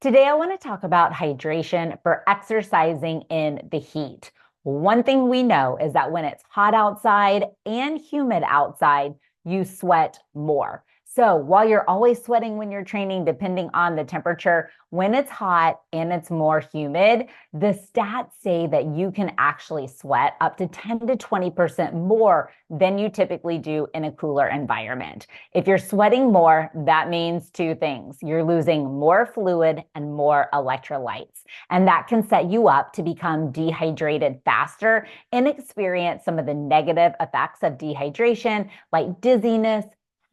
Today, I want to talk about hydration for exercising in the heat. One thing we know is that when it's hot outside and humid outside, you sweat more. So while you're always sweating when you're training, depending on the temperature, when it's hot and it's more humid, the stats say that you can actually sweat up to 10 to 20% more than you typically do in a cooler environment. If you're sweating more, that means two things. You're losing more fluid and more electrolytes, and that can set you up to become dehydrated faster and experience some of the negative effects of dehydration, like dizziness,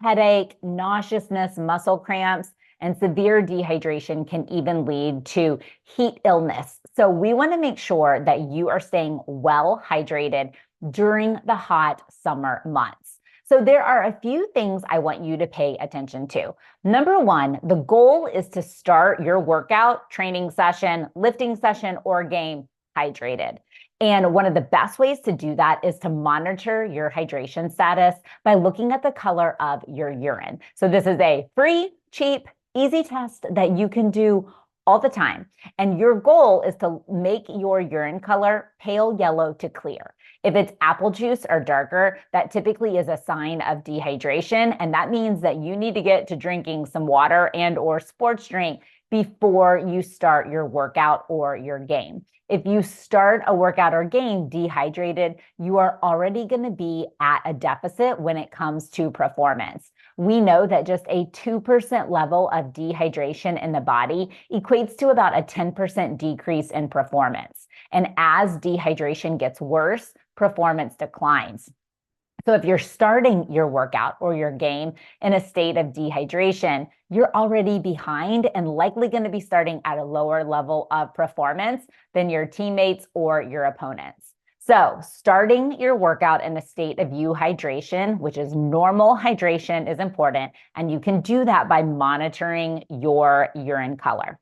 headache, nauseousness, muscle cramps, and severe dehydration can even lead to heat illness. So we want to make sure that you are staying well hydrated during the hot summer months. So there are a few things I want you to pay attention to. Number one, the goal is to start your workout, training session, lifting session, or game hydrated. And one of the best ways to do that is to monitor your hydration status by looking at the color of your urine. So this is a free, cheap, easy test that you can do all the time. And your goal is to make your urine color pale yellow to clear. If it's apple juice or darker, that typically is a sign of dehydration. And that means that you need to get to drinking some water and or sports drink before you start your workout or your game. If you start a workout or game dehydrated, you are already going to be at a deficit when it comes to performance. We know that just a 2% level of dehydration in the body equates to about a 10% decrease in performance. And as dehydration gets worse, performance declines. So if you're starting your workout or your game in a state of dehydration, you're already behind and likely going to be starting at a lower level of performance than your teammates or your opponents. So starting your workout in a state of euhydration, which is normal hydration, is important. And you can do that by monitoring your urine color.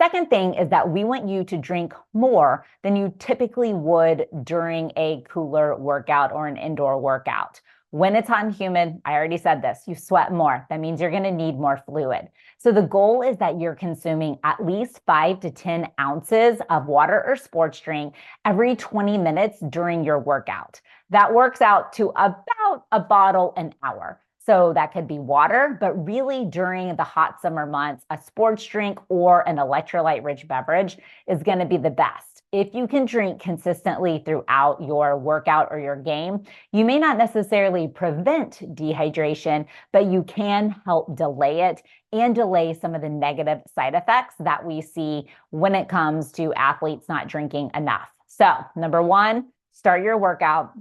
Second thing is that we want you to drink more than you typically would during a cooler workout or an indoor workout. When it's hot and humid, I already said this, you sweat more. That means you're going to need more fluid. So the goal is that you're consuming at least 5 to 10 ounces of water or sports drink every 20 minutes during your workout. That works out to about a bottle an hour. So that could be water, but really during the hot summer months, a sports drink or an electrolyte-rich beverage is going to be the best. If you can drink consistently throughout your workout or your game, you may not necessarily prevent dehydration, but you can help delay it and delay some of the negative side effects that we see when it comes to athletes not drinking enough. So, number one, start your workout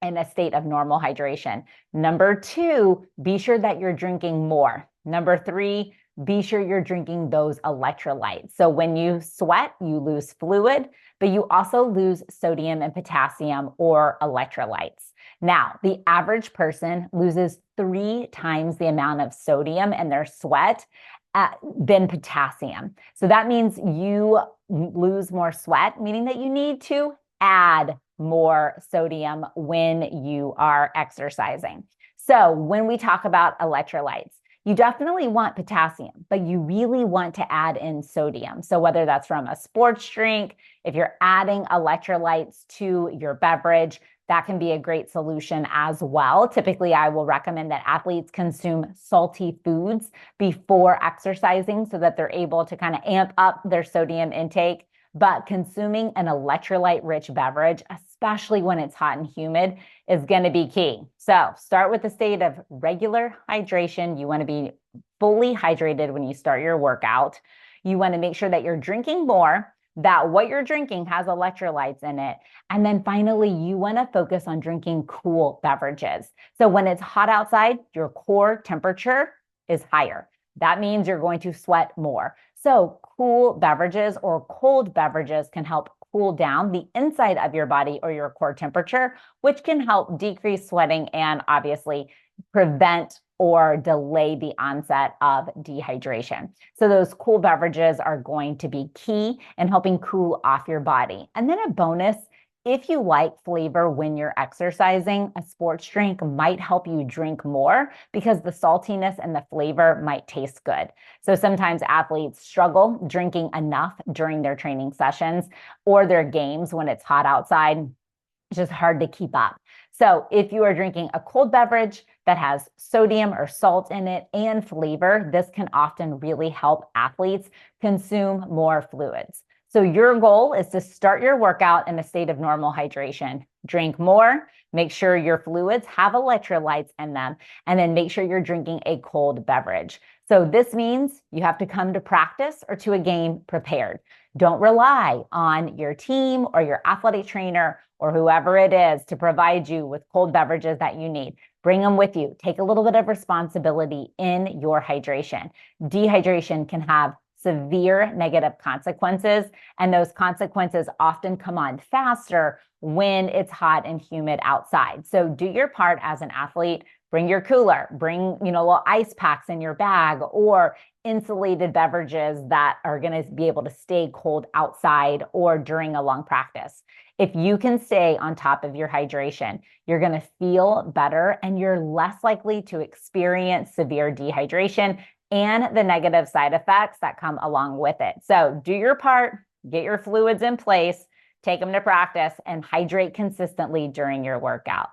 in a state of normal hydration. Number two, be sure that you're drinking more. Number three, be sure you're drinking those electrolytes. So when you sweat, you lose fluid, but you also lose sodium and potassium or electrolytes. Now, the average person loses 3 times the amount of sodium in their sweat than potassium. So that means you lose more sweat, meaning that you need to add more sodium when you are exercising. So when we talk about electrolytes, you definitely want potassium, but you really want to add in sodium. So whether that's from a sports drink, if you're adding electrolytes to your beverage, that can be a great solution as well. Typically, I will recommend that athletes consume salty foods before exercising so that they're able to kind of amp up their sodium intake. But consuming an electrolyte-rich beverage, especially when it's hot and humid, is going to be key. So start with a state of regular hydration. You want to be fully hydrated when you start your workout. You want to make sure that you're drinking more, that what you're drinking has electrolytes in it. And then finally, you want to focus on drinking cool beverages. So when it's hot outside, your core temperature is higher. That means you're going to sweat more. So cool beverages or cold beverages can help cool down the inside of your body or your core temperature, which can help decrease sweating and obviously prevent or delay the onset of dehydration. So those cool beverages are going to be key in helping cool off your body. And then a bonus If you like flavor when you're exercising, a sports drink might help you drink more because the saltiness and the flavor might taste good. So sometimes athletes struggle drinking enough during their training sessions or their games when it's hot outside. It's just hard to keep up. So if you are drinking a cold beverage that has sodium or salt in it and flavor, this can often really help athletes consume more fluids. So your goal is to start your workout in a state of normal hydration. Drink more, make sure your fluids have electrolytes in them, and then make sure you're drinking a cold beverage. So this means you have to come to practice or to a game prepared. Don't rely on your team or your athletic trainer or whoever it is to provide you with cold beverages that you need. Bring them with you. Take a little bit of responsibility in your hydration. Dehydration can have severe negative consequences, and those consequences often come on faster when it's hot and humid outside. So do your part as an athlete. Bring your cooler, bring, little ice packs in your bag or insulated beverages that are going to be able to stay cold outside or during a long practice. If you can stay on top of your hydration, you're going to feel better and you're less likely to experience severe dehydration and the negative side effects that come along with it. So do your part, get your fluids in place, take them to practice, and hydrate consistently during your workout.